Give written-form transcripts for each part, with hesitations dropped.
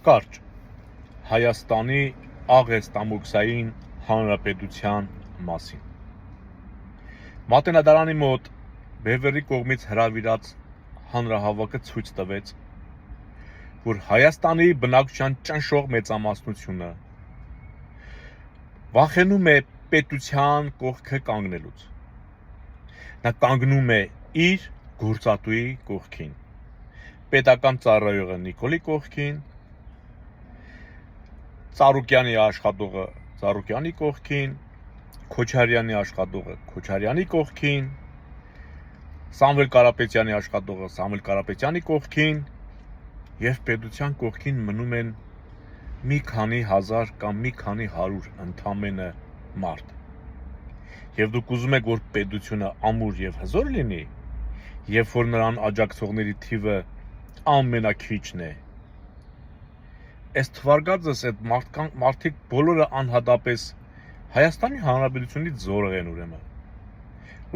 Կարճ Հայաստանի աղեստամոքսային հանրապետության մասին։ Մատենադարանի մոտ Բևերի կողմից հրավիրած հանրահավաքը ցույց տվեց, որ Հայաստանի բնակչության ճնշող մեծամասնությունը վախենում է պետության կողքը կանգնելուց։ Նա կանգնում է իր գործատուի կողքին, պետական ծառայողը Նիկոլի կողքին, Ծառուկյանի աշխատողը Ծառուկյանի կողքին, Քոչարյանի աշխատողը Քոչարյանի կողքին, Սամվել Կարապետյանի աշխատողը Սամվել Կարապետյանի կողքին եւ պետության կողքին մնում են մի քանի հազար կամ մի քանի հարյուր ընդամենը մարդ։ Եվ դուք ուզում եք, որ պետությունը ամուր եւ հզոր լինի, երբ որ նրան աջակցողների թիվը ամենաքիչն է։ Այս թվարկածս այդ մարդիկ բոլորը անհատապես Հայաստանի Հանրապետությունից զորեղ են ուրեմն։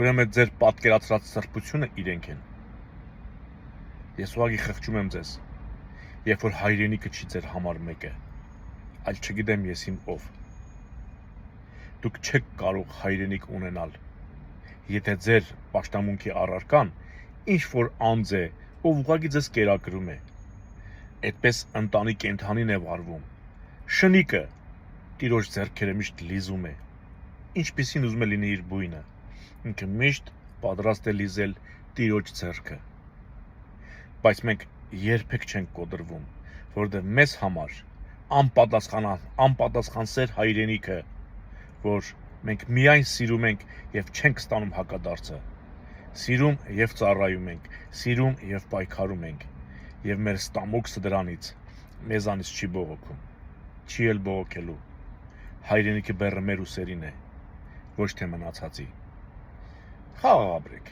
Ուրեմն ձեր պատկերացրած սրբությունը իրենք են։ Ես ուղղակի խղճում եմ ձեզ, երբ որ հայրենիքը չի ձեր համար մեկը, այլ չգիտեմ ես իմ ով։ Դուք չեք կարող հայրենիք ունենալ, եթե ձեր պաշտամունքի առարկան ինչ որ անձ է, ով ուղղակի ձեզ կերակրում է։ Այդպես ընտանի կենդանին է վարվում։ Շնիկը տիրոջ ձեռքերը միշտ լիզում է, ինչպիսին ուզում է լինի իր բույնը, ինքը միշտ պատրաստ է լիզել տիրոջ ձեռքը։ Բայց մենք երբեք չենք կոտրվում, որովհետև մեզ համար անպատասխանսեր հայրենիքը, որ մենք միայն սիրում ենք եւ չենք ստանում հակադարձը։ Սիրում եւ ծառայում ենք, սիրում եւ պայքարում ենք, եւ մեր ստամոքսը դրանից մեզանից չի բողոքում, չի էլ բողոքելու։ Հայրենիքի բեռը մեր ուսերին է, ոչ թե մնացածի։ Խաղաղ ապրեք։